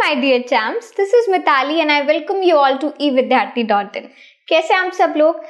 my dear champs, this is Mitali and I welcome you all to evidyarthi.in। कैसे आप सब लोग?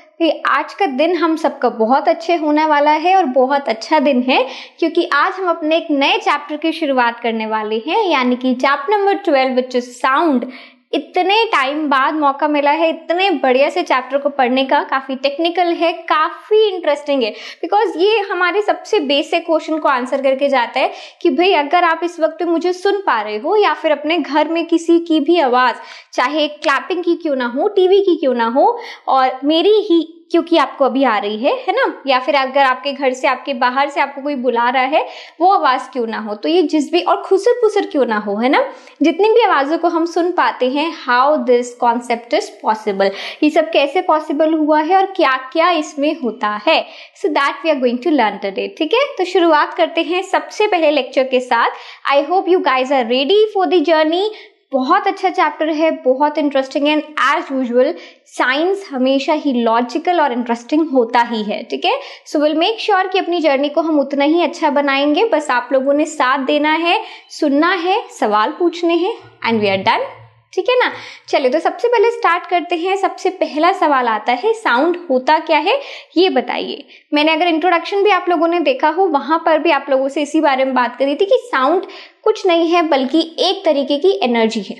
आज का दिन हम सबका बहुत अच्छे होने वाला है और बहुत अच्छा दिन है क्योंकि आज हम अपने एक नए चैप्टर की शुरुआत करने वाले हैं, यानी कि chapter number 12 which is sound. इतने टाइम बाद मौका मिला है इतने बढ़िया से चैप्टर को पढ़ने का। काफ़ी टेक्निकल है, काफ़ी इंटरेस्टिंग है, बिकॉज ये हमारे सबसे बेसिक क्वेश्चन को आंसर करके जाता है कि भाई अगर आप इस वक्त मुझे सुन पा रहे हो या फिर अपने घर में किसी की भी आवाज़, चाहे क्लैपिंग की क्यों ना हो, टीवी की क्यों ना हो, और मेरी ही क्योंकि आपको अभी आ रही है ना, या फिर अगर आपके घर से, आपके बाहर से आपको कोई बुला रहा है, वो आवाज़ क्यों ना हो, तो ये जिस भी, और खुसर पुसर क्यों ना हो, है ना, जितनी भी आवाज़ों को हम सुन पाते हैं, how this concept is possible, ये सब कैसे पॉसिबल हुआ है और क्या क्या इसमें होता है, so that we are going to learn today. ठीक है, तो शुरुआत करते हैं सबसे पहले लेक्चर के साथ। I hope you guys are ready for the journey. बहुत अच्छा चैप्टर है, बहुत इंटरेस्टिंग है, एज यूजुअल साइंस हमेशा ही लॉजिकल और इंटरेस्टिंग होता ही है। ठीक है, सो विल मेक श्योर कि अपनी जर्नी को हम उतना ही अच्छा बनाएंगे। बस आप लोगों ने साथ देना है, सुनना है, सवाल पूछने हैं, एंड वी आर डन। ठीक है ना, चलिए तो सबसे पहले स्टार्ट करते हैं। सबसे पहला सवाल आता है, साउंड होता क्या है ये बताइए। मैंने अगर इंट्रोडक्शन भी आप लोगों ने देखा हो, वहां पर भी आप लोगों से इसी बारे में बात करी थी कि साउंड कुछ नहीं है बल्कि एक तरीके की एनर्जी है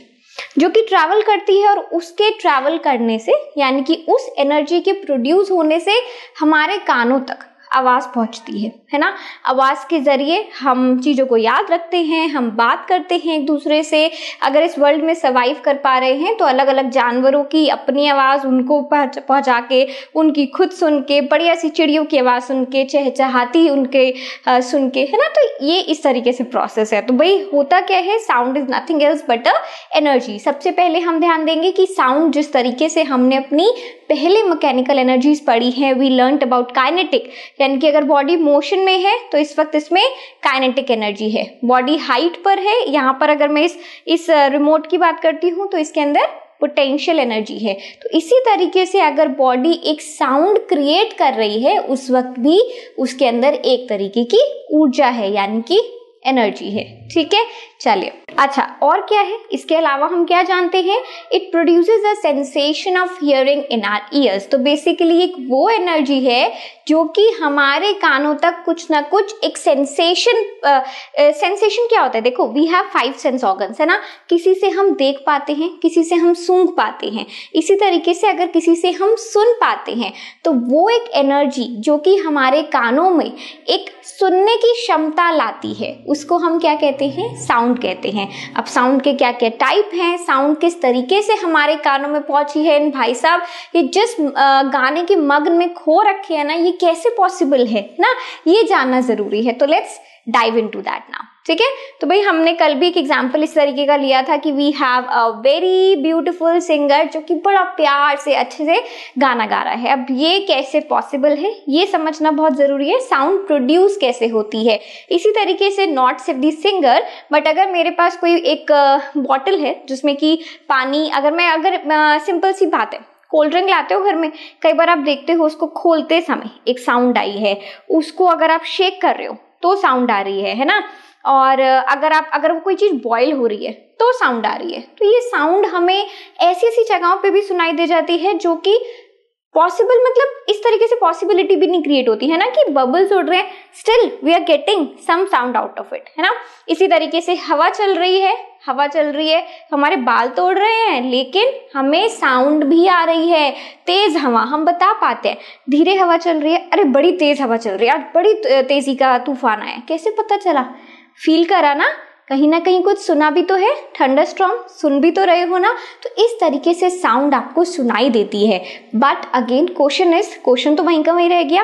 जो कि ट्रैवल करती है, और उसके ट्रैवल करने से, यानी कि उस एनर्जी के प्रोड्यूस होने से हमारे कानों तक आवाज़ पहुंचती है ना। आवाज़ के जरिए हम चीज़ों को याद रखते हैं, हम बात करते हैं एक दूसरे से। अगर इस वर्ल्ड में सर्वाइव कर पा रहे हैं तो अलग अलग जानवरों की अपनी आवाज़ उनको पहुंचा के, उनकी खुद सुन के, बढ़िया सी चिड़ियों की आवाज़ सुन के, चहचहाती उनके सुन के, है ना। तो ये इस तरीके से प्रोसेस है। तो भाई होता क्या है, sound is nothing else but a energy. सबसे पहले हम ध्यान देंगे कि साउंड, जिस तरीके से हमने अपनी पहले मैकेनिकल एनर्जीज पढ़ी है, वी लर्नड अबाउट काइनेटिक, यानी कि अगर बॉडी मोशन में है तो इस वक्त इसमें काइनेटिक एनर्जी है। बॉडी हाइट पर है, यहाँ पर अगर मैं इस रिमोट की बात करती हूँ तो इसके अंदर पोटेंशियल एनर्जी है। तो इसी तरीके से अगर बॉडी एक साउंड क्रिएट कर रही है, उस वक्त भी उसके अंदर एक तरीके की ऊर्जा है, यानी कि एनर्जी है। ठीक है, चलिए अच्छा, और क्या है इसके अलावा हम क्या जानते हैं? It produces a sensation of hearing in our ears. तो बेसिकली एक वो एनर्जी है जो कि हमारे कानों तक कुछ ना कुछ एक सेंसेशन क्या होता है? देखो, वी हैव 5 सेंस ऑर्गन्स, है ना। किसी से हम देख पाते हैं, किसी से हम सूंघ पाते हैं, इसी तरीके से अगर किसी से हम सुन पाते हैं तो वो एक एनर्जी जो कि हमारे कानों में एक सुनने की क्षमता लाती है, उसको हम क्या कहते हैं? साउंड कहते हैं। अब साउंड के क्या क्या टाइप हैं, साउंड किस तरीके से हमारे कानों में पहुंची है, भाई साहब ये जिस गाने के मग्न में खो रखे है ना, ये कैसे पॉसिबल है ना, ये जानना जरूरी है। तो let's dive into that now. ठीक है, तो भाई हमने कल भी एक एग्जाम्पल इस तरीके का लिया था कि we have a very beautiful singer जो कि बड़ा प्यार से, अच्छे से गाना गा रहा है। अब ये कैसे पॉसिबल है ये समझना बहुत जरूरी है। साउंड प्रोड्यूस कैसे होती है, इसी तरीके से नॉट सिर्फ दी सिंगर, बट अगर मेरे पास कोई एक बॉटल है जिसमें कि पानी, अगर सिंपल सी बात है, कोल्ड ड्रिंक लाते हो घर में, कई बार आप देखते हो उसको खोलते समय एक साउंड आई है, उसको अगर आप शेक कर रहे हो तो साउंड आ रही है ना, और अगर वो कोई चीज बॉईल हो रही है तो साउंड आ रही है। तो ये साउंड हमें ऐसी ऐसी जगहों पे भी सुनाई दे जाती है जो कि पॉसिबल, मतलब इस तरीके से पॉसिबिलिटी भी नहीं क्रिएट होती है ना कि बबल्स उड़ रहे हैं, still we are getting some sound out of it, है ना। इसी तरीके से हवा चल रही है, हमारे बाल तो उड़ रहे हैं लेकिन हमें साउंड भी आ रही है। तेज हवा हम बता पाते हैं, धीरे हवा चल रही है, अरे बड़ी तेज हवा चल रही है, बड़ी तेजी का तूफान आया, कैसे पता चला? फील करा ना, कहीं ना कहीं कुछ सुना भी तो है, थंडरस्टॉर्म सुन भी तो रहे हो ना। तो इस तरीके से साउंड आपको सुनाई देती है। बट अगेन क्वेश्चन तो वहीं का वहीं रह गया,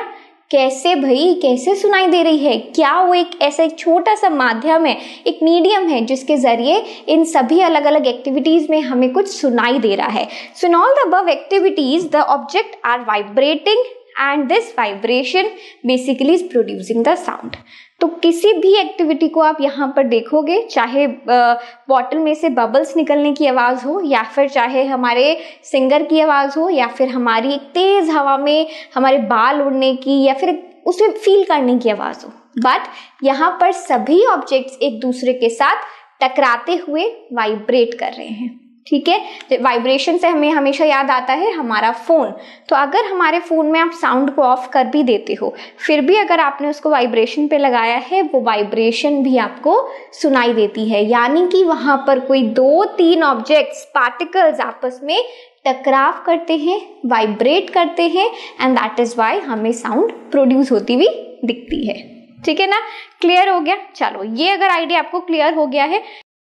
कैसे सुनाई दे रही है? क्या वो एक छोटा सा माध्यम है, एक मीडियम है जिसके जरिए इन सभी अलग अलग एक्टिविटीज में हमें कुछ सुनाई दे रहा है। So in all the above activities the object are vibrating and this vibration basically is producing the sound. तो किसी भी एक्टिविटी को आप यहाँ पर देखोगे, चाहे बॉटल में से बबल्स निकलने की आवाज़ हो, या फिर चाहे हमारे सिंगर की आवाज़ हो, या फिर हमारी एक तेज़ हवा में हमारे बाल उड़ने की, या फिर उसे फील करने की आवाज़ हो, बट यहाँ पर सभी ऑब्जेक्ट्स एक दूसरे के साथ टकराते हुए वाइब्रेट कर रहे हैं। ठीक है, वाइब्रेशन से हमें हमेशा याद आता है हमारा फोन। तो अगर हमारे फोन में आप साउंड को ऑफ कर भी देते हो, फिर भी अगर आपने उसको वाइब्रेशन पे लगाया है, वो वाइब्रेशन भी आपको सुनाई देती है। यानी कि वहां पर कोई 2-3 ऑब्जेक्ट्स, पार्टिकल्स आपस में टकराव करते हैं, वाइब्रेट करते हैं, एंड दैट इज वाई हमें साउंड प्रोड्यूस होती हुई दिखती है। ठीक है ना, क्लियर हो गया? चलो, ये अगर आइडिया आपको क्लियर हो गया है,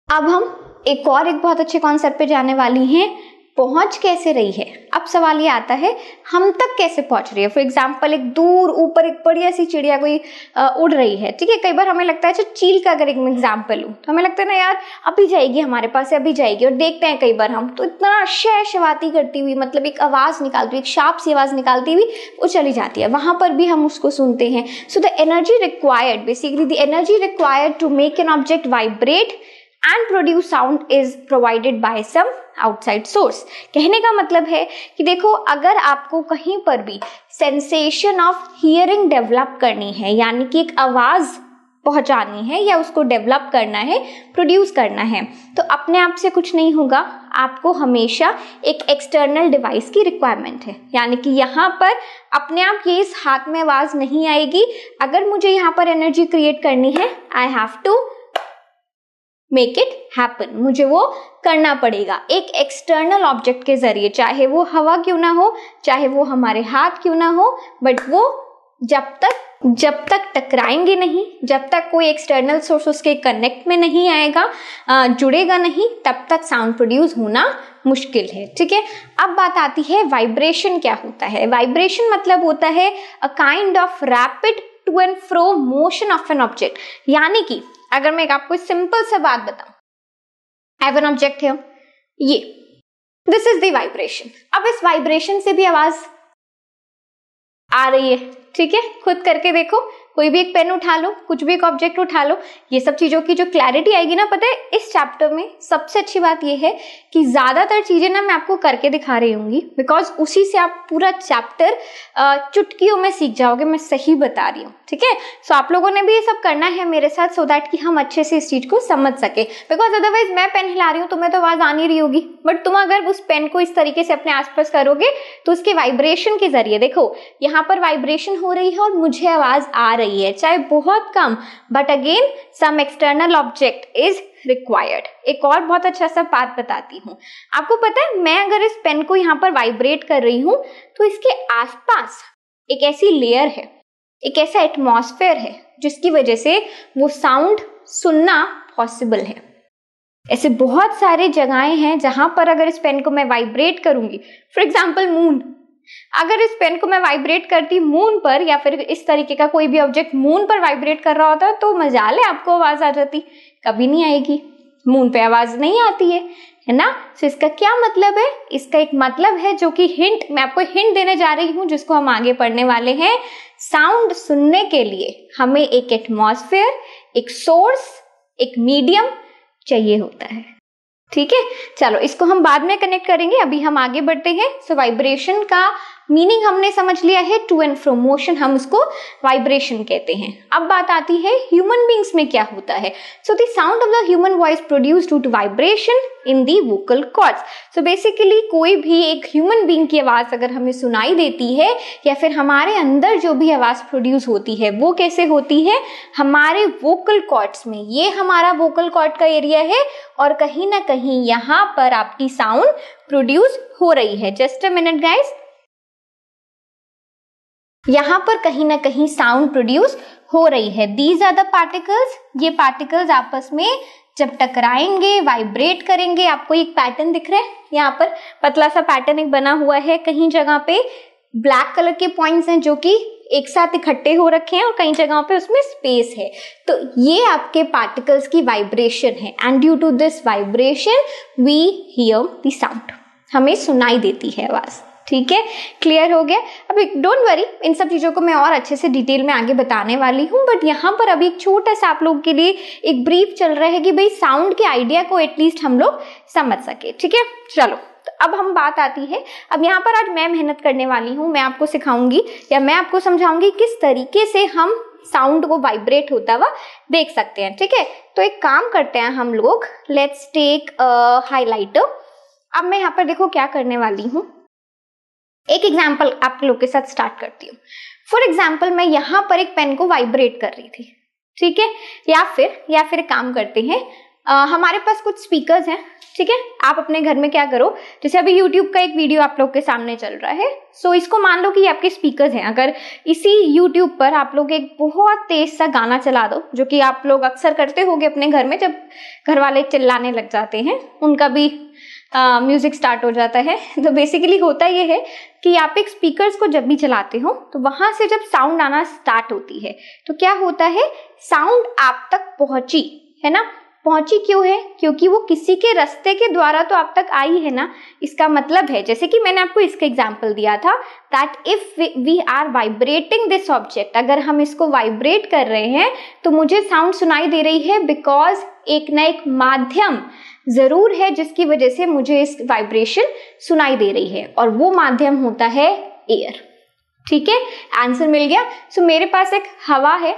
अब हम एक बहुत अच्छे कॉन्सेप्ट पे जाने वाली हैं, पहुंच कैसे रही है। अब सवाल ये आता है, हम तक कैसे पहुंच रही है। फॉर एग्जाम्पल, एक दूर ऊपर एक बढ़िया सी चिड़िया कोई उड़ रही है। ठीक है, कई बार हमें लगता है, अच्छा चील का अगर एक एग्जाम्पल लूं, तो हमें लगता है ना यार अभी जाएगी हमारे पास, अभी जाएगी, और देखते हैं कई बार हम तो इतना शहशवाती करती हुई, मतलब एक आवाज निकालती हुई, एक शार्प सी आवाज निकालती हुई वो चली जाती है। वहां पर भी हम उसको सुनते हैं। So the energy required, basically the energy required to make an object vibrate and produce sound is provided by some outside source। कहने का मतलब है कि देखो, अगर आपको कहीं पर भी sensation of hearing डेवलप करनी है, यानी कि एक आवाज पहुंचानी है या उसको डेवलप करना है, प्रोड्यूस करना है, तो अपने आप से कुछ नहीं होगा। आपको हमेशा एक एक्सटर्नल डिवाइस की रिक्वायरमेंट है। यानी कि यहाँ पर अपने आप ये इस हाथ में आवाज नहीं आएगी। अगर मुझे यहाँ पर एनर्जी क्रिएट करनी है, I have to make it happen, मुझे वो करना पड़ेगा एक एक्सटर्नल ऑब्जेक्ट के जरिए, चाहे वो हवा क्यों ना हो, चाहे वो हमारे हाथ क्यों ना हो, बट वो जब तक टकराएंगे नहीं, जब तक कोई एक्सटर्नल सोर्स उसके कनेक्ट में नहीं आएगा, जुड़ेगा नहीं, तब तक साउंड प्रोड्यूस होना मुश्किल है। ठीक है, अब बात आती है वाइब्रेशन क्या होता है। वाइब्रेशन मतलब होता है a kind of rapid to and fro motion of an object. यानी कि अगर मैं आपको सिंपल सा बात बताऊं, आई हैव एन ऑब्जेक्ट है, ये दिस इज द वाइब्रेशन। अब इस वाइब्रेशन से भी आवाज आ रही है। ठीक है, खुद करके देखो, कोई भी एक पेन उठा लो, कुछ भी एक ऑब्जेक्ट उठा लो, ये सब चीजों की जो क्लैरिटी आएगी ना, पता है इस चैप्टर में सबसे अच्छी बात ये है कि ज्यादातर चीजें ना मैं आपको करके दिखा रही हूंगी, बिकॉज उसी से आप पूरा चैप्टर चुटकियों में सीख जाओगे। मैं सही बता रही हूँ। ठीक है, सो आप लोगों ने भी ये सब करना है मेरे साथ, सो दैट कि हम अच्छे से इस चीज को समझ सके। बिकॉज अदरवाइज मैं पेन हिला रही हूँ, तुम्हें तो आवाज आ नहीं रही होगी, बट तुम अगर उस पेन को इस तरीके से अपने आसपास करोगे तो उसके वाइब्रेशन के जरिए, देखो यहाँ पर वाइब्रेशन हो रही है और मुझे आवाज आ रही है, चाहे बहुत कम, but again some external object is required. एक और बहुत अच्छा सा बात बताती हूँ आपको। पता है, मैं अगर इस पेन को यहाँ पर वाइब्रेट कर रही हूँ तो इसके आसपास एक ऐसी लेयर है, एक ऐसा एटमॉस्फेयर है, जिसकी वजह से वो साउंड सुनना पॉसिबल है। ऐसे बहुत सारे जगहें हैं जहां पर अगर इस पेन को मैं वाइब्रेट करूंगी, फॉर एग्जाम्पल मून, अगर इस पेन को मैं वाइब्रेट करती मून पर, या फिर इस तरीके का कोई भी ऑब्जेक्ट मून पर वाइब्रेट कर रहा होता, तो मजाल है आपको आवाज आ जाती, कभी नहीं आएगी। मून पे आवाज नहीं आती है ना। तो इसका क्या मतलब है? इसका एक मतलब है जो कि हिंट, मैं आपको हिंट देने जा रही हूं जिसको हम आगे पढ़ने वाले हैं। साउंड सुनने के लिए हमें एक एटमॉस्फेयर, एक सोर्स, एक मीडियम चाहिए होता है। ठीक है, चलो इसको हम बाद में कनेक्ट करेंगे, अभी हम आगे बढ़ते हैं। सो वाइब्रेशन का मीनिंग हमने समझ लिया है, टू एंड फ्रो मोशन, हम उसको वाइब्रेशन कहते हैं। अब बात आती है ह्यूमन बींग्स में क्या होता है। So the sound of the human voice produce due to vibration in the vocal cords. So basically कोई भी एक ह्यूमन बींग की आवाज अगर हमें सुनाई देती है, या फिर हमारे अंदर जो भी आवाज प्रोड्यूस होती है, वो कैसे होती है? हमारे वोकल कॉर्ड्स में। ये हमारा वोकल कॉर्ड का एरिया है और कहीं ना कहीं यहाँ पर आपकी साउंड प्रोड्यूस हो रही है। जस्ट अ मिनट गाइस, यहाँ पर कहीं ना कहीं साउंड प्रोड्यूस हो रही है। These are the particles. ये पार्टिकल्स आपस में जब टकराएंगे, वाइब्रेट करेंगे, आपको एक पैटर्न दिख रहा है, यहाँ पर पतला सा पैटर्न एक बना हुआ है, कहीं जगह पे ब्लैक कलर के पॉइंट्स हैं जो कि एक साथ इकट्ठे हो रखे हैं और कई जगहों पे उसमें स्पेस है। तो ये आपके पार्टिकल्स की वाइब्रेशन है, and due to this vibration we hear the sound, हमें सुनाई देती है आवाज। ठीक है, क्लियर हो गया। अभी डोंट वरी, इन सब चीजों को मैं और अच्छे से डिटेल में आगे बताने वाली हूँ, बट यहाँ पर अभी एक छोटा सा आप लोगों के लिए एक ब्रीफ चल रहा है कि भाई साउंड के आइडिया को एटलीस्ट हम लोग समझ सके। ठीक है, चलो तो अब हम बात आती है, अब यहाँ पर आज मैं मेहनत करने वाली हूँ, मैं आपको सिखाऊंगी या मैं आपको समझाऊंगी किस तरीके से हम साउंड को वाइब्रेट होता हुआ देख सकते हैं। ठीक है, तो एक काम करते हैं हम लोग, लेट्स टेक हाइलाइटर। अब मैं यहाँ पर देखो क्या करने वाली हूँ, एक एग्जाम्पल आप लोग के साथ स्टार्ट करती हूँ। फॉर एग्जाम्पल मैं यहाँ पर एक पेन को वाइब्रेट कर रही थी, ठीक है, या फिर एक काम करते हैं, हमारे पास कुछ स्पीकर्स हैं, ठीक है। आप अपने घर में क्या करो, जैसे अभी YouTube का एक वीडियो आप लोग के सामने चल रहा है, सो इसको मान लो कि आपके स्पीकर्स हैं। अगर इसी YouTube पर आप लोग एक बहुत तेज सा गाना चला दो, जो कि आप लोग अक्सर करते होगे अपने घर में, जब घर वाले चिल्लाने लग जाते हैं, उनका भी म्यूजिक स्टार्ट हो जाता है। तो बेसिकली होता ये है कि आप एक स्पीकर्स को जब भी चलाते हो तो वहां से जब साउंड आना स्टार्ट होती है तो क्या होता है, साउंड आप तक पहुंची है ना। पहुंची क्यों है, क्योंकि वो किसी के रास्ते के द्वारा तो आप तक आई है ना। इसका मतलब है, जैसे कि मैंने आपको इसका एग्जांपल दिया था, that if we are vibrating this object, अगर हम इसको वाइब्रेट कर रहे हैं तो मुझे साउंड सुनाई दे रही है, बिकॉज एक ना एक माध्यम जरूर है जिसकी वजह से मुझे इस वाइब्रेशन सुनाई दे रही है, और वो माध्यम होता है एयर। ठीक है, आंसर मिल गया। सो मेरे पास एक हवा है,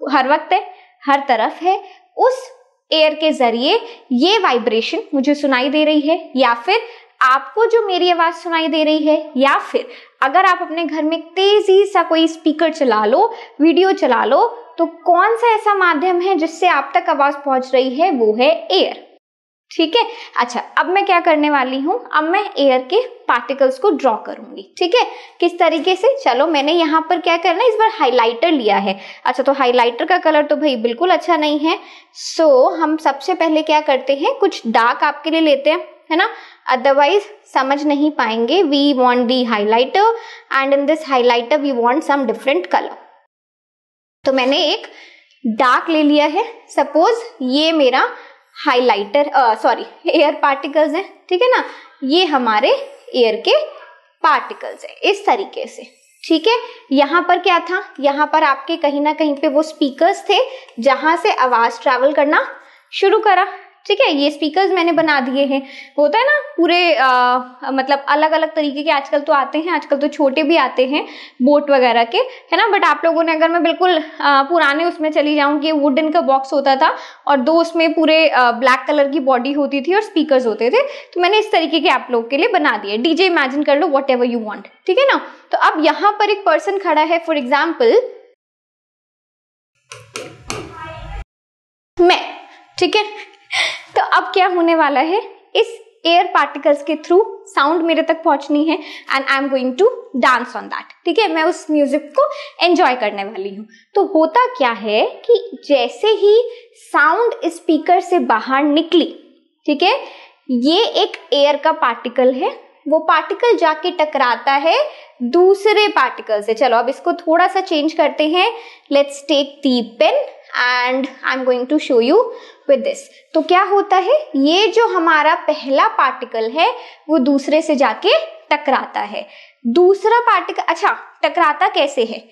हर वक्त है, हर तरफ है, उस एयर के जरिए ये वाइब्रेशन मुझे सुनाई दे रही है, या फिर आपको जो मेरी आवाज सुनाई दे रही है, या फिर अगर आप अपने घर में तेजी सा कोई स्पीकर चला लो, वीडियो चला लो, तो कौन सा ऐसा माध्यम है जिससे आप तक आवाज पहुंच रही है, वो है एयर। ठीक है, अच्छा अब मैं क्या करने वाली हूं, अब मैं एयर के पार्टिकल्स को ड्रॉ करूंगी। ठीक है, किस तरीके से, चलो मैंने यहाँ पर क्या करना है, इस बार हाइलाइटर लिया है। अच्छा, तो हाइलाइटर का कलर तो भाई बिल्कुल अच्छा नहीं है, सो हम सबसे पहले क्या करते हैं, कुछ डार्क आपके लिए लेते हैं, है ना, अदरवाइज समझ नहीं पाएंगे। We want the highlighter and in this highlighter we want some different colour. तो मैंने एक डार्क ले लिया है, सपोज ये मेरा हाइलाइटर एयर पार्टिकल्स हैं, ठीक है ना, ये हमारे एयर के पार्टिकल्स हैं इस तरीके से। ठीक है, यहाँ पर क्या था, यहाँ पर आपके कहीं ना कहीं पे वो स्पीकर्स थे जहां से आवाज ट्रैवल करना शुरू करा। ठीक है, ये स्पीकर्स मैंने बना दिए हैं, होता है ना पूरे मतलब अलग अलग तरीके के आजकल तो आते हैं, आजकल तो छोटे भी आते हैं बोट वगैरह के, है ना। बट आप लोगों ने, अगर मैं बिल्कुल पुराने उसमें चली जाऊं कि वुडन का बॉक्स होता था और दो उसमें पूरे ब्लैक कलर की बॉडी होती थी और स्पीकर्स होते थे, तो मैंने इस तरीके के आप लोग के लिए बना दिए। डीजे इमेजिन कर लो, वॉट एवर यू वॉन्ट, ठीक है ना। तो अब यहाँ पर एक पर्सन खड़ा है, फॉर एग्जाम्पल मैं, ठीक है। तो अब क्या होने वाला है, इस एयर पार्टिकल्स के थ्रू साउंड मेरे तक पहुंचनी है and I am going to dance on that. ठीक है, मैं उस म्यूजिक को एंजॉय करने वाली हूँ। तो होता क्या है कि जैसे ही साउंड स्पीकर से बाहर निकली, ठीक है, ये एक एयर का पार्टिकल है, वो पार्टिकल जाके टकराता है दूसरे पार्टिकल से। चलो अब इसको थोड़ा सा चेंज करते हैं, let's take the pen and I am going to show you with this. तो क्या होता है, ये जो हमारा पहला पार्टिकल है वो दूसरे से जाके टकराता है। दूसरा पार्टिकल, अच्छा टकराता कैसे है,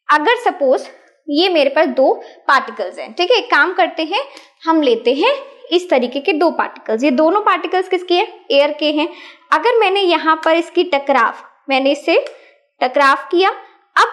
अगर सपोज ये मेरे पास दो पार्टिकल्स हैं, ठीक है, एक काम करते हैं, हम लेते हैं इस तरीके के दो पार्टिकल्स, ये दोनों पार्टिकल्स किसके हैं, एयर के हैं। अगर मैंने यहाँ पर इसकी टकराव, मैंने इससे टकराव किया, अब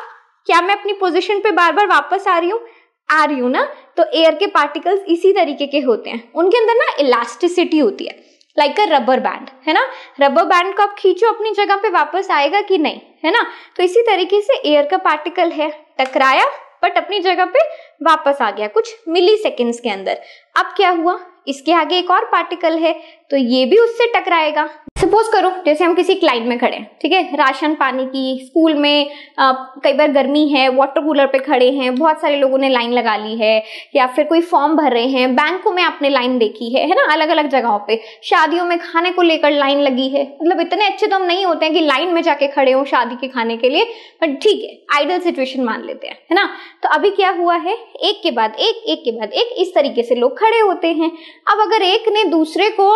क्या मैं अपनी पोजीशन पे बार बार वापस आ रही हूँ ना। तो एयर के पार्टिकल्स इसी तरीके के होते हैं, उनके अंदर ना इलास्टिसिटी होती है, लाइक अ रबर बैंड, है ना। रबर बैंड को आप खींचो अपनी जगह पे, वापस आएगा कि नहीं, है ना। तो इसी तरीके से एयर का पार्टिकल है, टकराया बट अपनी जगह पे वापस आ गया कुछ मिली सेकेंड्स के अंदर। अब क्या हुआ, इसके आगे एक और पार्टिकल है, तो ये भी उससे टकराएगा। सपोज करो जैसे हम किसी क्लाइंट में खड़े हैं, ठीक है, राशन पानी की, स्कूल में कई बार गर्मी है, वाटर कूलर पे खड़े हैं, बहुत सारे लोगों ने लाइन लगा ली है, या फिर कोई फॉर्म भर रहे हैं, बैंकों में आपने लाइन देखी है ना, अलग अलग जगहों पे, शादियों में खाने को लेकर लाइन लगी है। मतलब इतने अच्छे तो हम नहीं होते हैं कि लाइन में जाके खड़े हो शादी के खाने के लिए, बट ठीक है, आइडियल सिचुएशन मान लेते हैं, है ना। तो अभी क्या हुआ है, एक के बाद एक, एक के बाद एक, इस तरीके से लोग खड़े होते हैं। अब अगर एक ने दूसरे को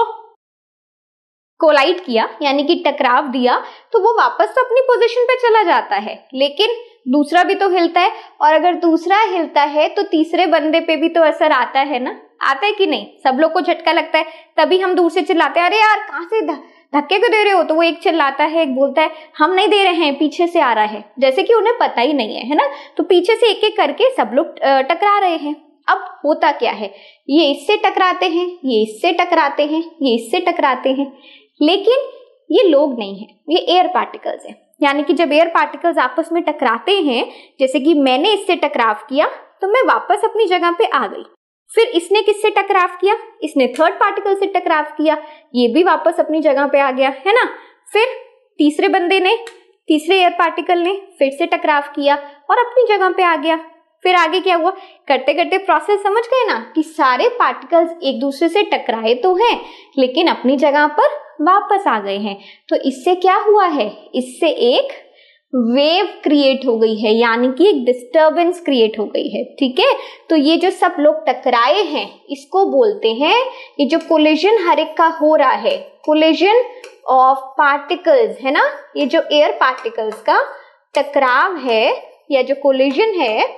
कोलाइड किया, यानी कि टकराव दिया, तो वो वापस तो अपनी पोजीशन पे चला जाता है, लेकिन दूसरा भी तो हिलता है, और अगर दूसरा हिलता है तो तीसरे बंदे पे भी तो असर आता है ना, आता है कि नहीं। सब लोग को झटका लगता है, तभी हम दूर से चिल्लाते हैं, अरे यार कहाँ से धक्के को दे रहे हो तो वो एक चिल्लाता है, एक बोलता है हम नहीं दे रहे हैं, पीछे से आ रहा है, जैसे कि उन्हें पता ही नहीं है ना। तो पीछे से एक एक करके सब लोग टकरा रहे हैं। अब होता क्या है, ये इससे टकराते हैं, ये इससे टकराते हैं, ये इससे टकराते हैं, लेकिन ये लोग नहीं है, ये एयर पार्टिकल्स है। यानी कि जब एयर पार्टिकल्स आपस में टकराते हैं, जैसे कि मैंने इससे टकराव किया तो मैं वापस अपनी जगह पे आ गई, फिर इसने किससे टकराव किया, इसने थर्ड पार्टिकल से टकराव किया, ये भी वापस अपनी जगह पे आ गया, है ना। फिर तीसरे बंदे ने, तीसरे एयर पार्टिकल ने फिर से टकराव किया और अपनी जगह पे आ गया। फिर आगे क्या हुआ, करते करते प्रोसेस समझ गए ना कि सारे पार्टिकल्स एक दूसरे से टकराए तो हैं लेकिन अपनी जगह पर वापस आ गए हैं। तो इससे क्या हुआ है, इससे एक वेव क्रिएट हो गई है, यानी कि एक डिस्टरबेंस क्रिएट हो गई है। ठीक है, तो ये जो सब लोग टकराए हैं इसको बोलते हैं, ये जो कोलिजन हर एक का हो रहा है, कोलिजन ऑफ पार्टिकल्स, है ना। ये जो एयर पार्टिकल्स का टकराव है या जो कोलिजन है,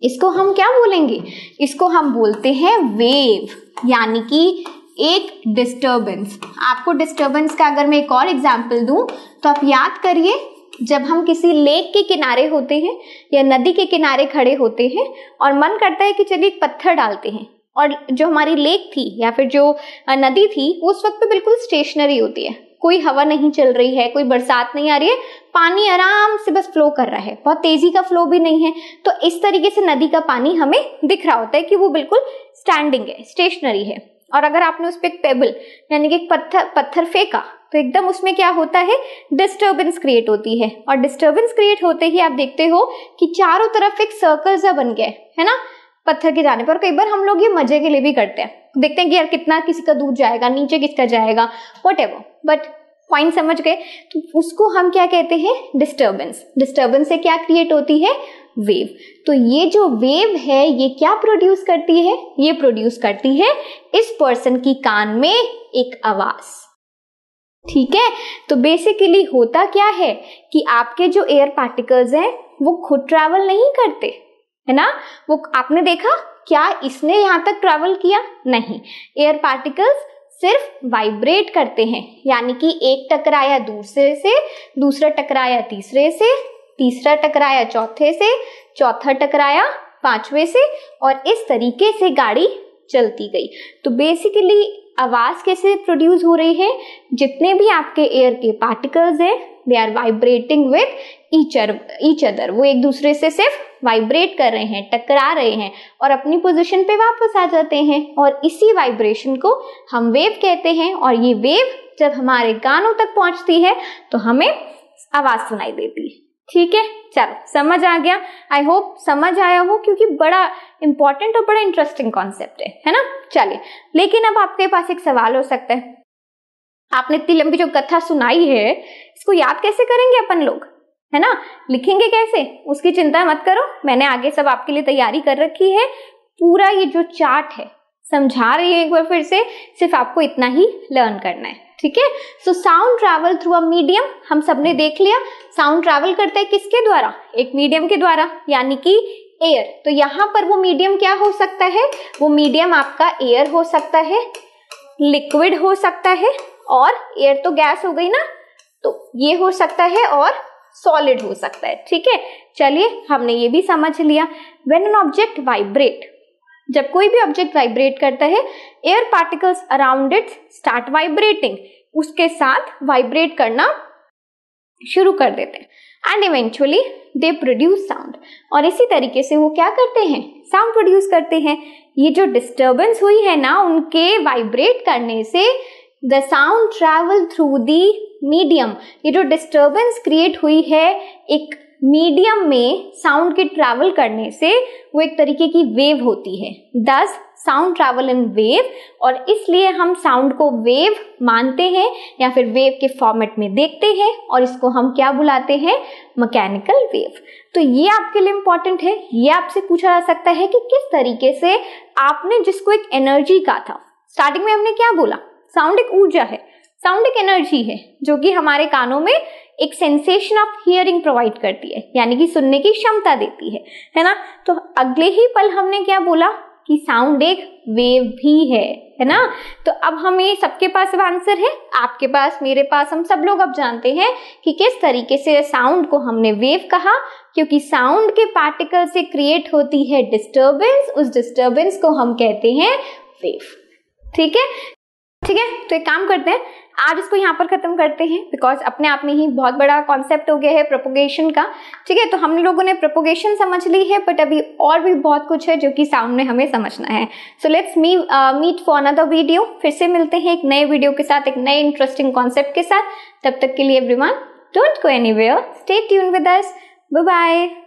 इसको हम क्या बोलेंगे, इसको हम बोलते हैं वेव, यानी कि एक डिस्टरबेंस। आपको डिस्टरबेंस का अगर मैं एक और एग्जांपल दूं तो आप याद करिए, जब हम किसी लेक के किनारे होते हैं या नदी के किनारे खड़े होते हैं और मन करता है कि चलिए एक पत्थर डालते हैं, और जो हमारी लेक थी या फिर जो नदी थी वो उस वक्त पे बिल्कुल स्टेशनरी होती है, कोई हवा नहीं चल रही है, कोई बरसात नहीं आ रही है, पानी आराम से बस फ्लो कर रहा है, बहुत तेजी का फ्लो भी नहीं है। तो इस तरीके से नदी का पानी हमें दिख रहा होता है कि वो बिल्कुल स्टैंडिंग है, स्टेशनरी है। और अगर आपने उस पर एक पेबल यानी कि एक पत्थर फेंका तो एकदम उसमें क्या होता है, डिस्टरबेंस क्रिएट होती है। और डिस्टरबेंस क्रिएट होते ही आप देखते हो कि चारों तरफ एक सर्कल सा बन गया है ना पत्थर के जाने पर। कई बार हम लोग ये मजे के लिए भी करते हैं, देखते हैं कि यार कितना किसी का दूर जाएगा, नीचे किसका जाएगा, व्हाटएवर, बट पॉइंट समझ गए। तो उसको हम क्या कहते हैं, डिस्टरबेंस। डिस्टरबेंस से क्या क्रिएट होती है, वेव। तो ये जो वेव है ये क्या प्रोड्यूस करती है, ये प्रोड्यूस करती है इस पर्सन की कान में एक आवाज। ठीक है, तो बेसिकली होता क्या है कि आपके जो एयर पार्टिकल्स हैं वो खुद ट्रैवल नहीं करते, है ना। वो आपने देखा क्या इसने यहां तक ट्रैवल किया, नहीं। एयर पार्टिकल्स सिर्फ वाइब्रेट करते हैं, यानी कि एक टकराया दूसरे से, दूसरा टकराया तीसरे से, तीसरा टकराया चौथे से, चौथा टकराया पांचवे से, और इस तरीके से गाड़ी चलती गई। तो बेसिकली आवाज कैसे प्रोड्यूस हो रही है, जितने भी आपके एयर के पार्टिकल्स हैं they are vibrating with each other, वो एक दूसरे से सिर्फ वाइब्रेट कर रहे हैं, टकरा रहे हैं और अपनी पोजीशन पे वापस आ जाते हैं, और इसी वाइब्रेशन को हम वेव कहते हैं। और ये वेव जब हमारे कानों तक पहुंचती है तो हमें आवाज सुनाई देती है। ठीक है, चलो समझ आ गया, आई होप समझ आया हो, क्योंकि बड़ा इंपॉर्टेंट और बड़ा इंटरेस्टिंग कॉन्सेप्ट है ना। चलिए, लेकिन अब आपके पास एक सवाल हो सकता है, आपने इतनी लंबी जो कथा सुनाई है इसको याद कैसे करेंगे अपन लोग, है ना, लिखेंगे कैसे, उसकी चिंता मत करो, मैंने आगे सब आपके लिए तैयारी कर रखी है। पूरा ये जो चार्ट है समझा रही है एक बार फिर से, सिर्फ आपको इतना ही लर्न करना है। ठीक है, so sound travel through a medium, हम सबने देख लिया साउंड ट्रैवल करता है किसके द्वारा, एक मीडियम के द्वारा, यानी कि एयर। तो यहाँ पर वो मीडियम क्या हो सकता है, वो मीडियम आपका एयर हो सकता है, लिक्विड हो सकता है, और एयर तो गैस हो गई ना, तो ये हो सकता है, और सॉलिड हो सकता है। ठीक है, चलिए हमने ये भी समझ लिया। व्हेन एन ऑब्जेक्ट वाइब्रेट, जब कोई भी ऑब्जेक्ट वाइब्रेट करता है, air particles around it start vibrating, उसके साथ वाइब्रेट करना शुरू कर देते हैं, and eventually they produce sound. और इसी तरीके से वो क्या करते हैं, साउंड प्रोड्यूस करते हैं। ये जो डिस्टर्बेंस हुई है ना उनके वाइब्रेट करने से, the sound travel through the medium, ये जो डिस्टर्बेंस क्रिएट हुई है एक मीडियम में साउंड के ट्रैवल करने से, वो एक तरीके की वेव होती है। दस साउंड ट्रैवल इन वेव, और इसलिए हम साउंड को वेव मानते हैं या फिर वेव के फॉर्मेट में देखते हैं, और इसको हम क्या बुलाते हैं, मैकेनिकल वेव। तो ये आपके लिए इंपॉर्टेंट है, ये आपसे पूछा जा सकता है कि किस तरीके से आपने जिसको एक एनर्जी कहा था, स्टार्टिंग में हमने क्या बोला, साउंड एक ऊर्जा है, साउंड एक एनर्जी है जो कि हमारे कानों में एक सेंसेशन ऑफ हियरिंग प्रोवाइड करती है, यानी कि सुनने की क्षमता देती है ना। तो अगले ही पल हमने क्या बोला कि साउंड एक वेव भी है ना। तो अब हमें सबके पास आंसर है, आपके पास, मेरे पास, हम सब लोग अब जानते हैं कि किस तरीके से साउंड को हमने वेव कहा, क्योंकि साउंड के पार्टिकल से क्रिएट होती है डिस्टर्बेंस, उस डिस्टर्बेंस को हम कहते हैं वेव। ठीक है, तो एक काम करते हैं, आज इसको यहाँ पर खत्म करते हैं, बिकॉज अपने आप में ही बहुत बड़ा कॉन्सेप्ट हो गया है प्रोपोगेशन का। ठीक है, तो हम लोगों ने प्रोपोगेशन समझ ली है, बट अभी और भी बहुत कुछ है जो कि साउंड में हमें समझना है। So let's meet for another video. फिर से मिलते हैं एक नए वीडियो के साथ, एक नए इंटरेस्टिंग कॉन्सेप्ट के साथ। तब तक के लिए everyone, don't go anywhere, stay tuned with us, bye bye.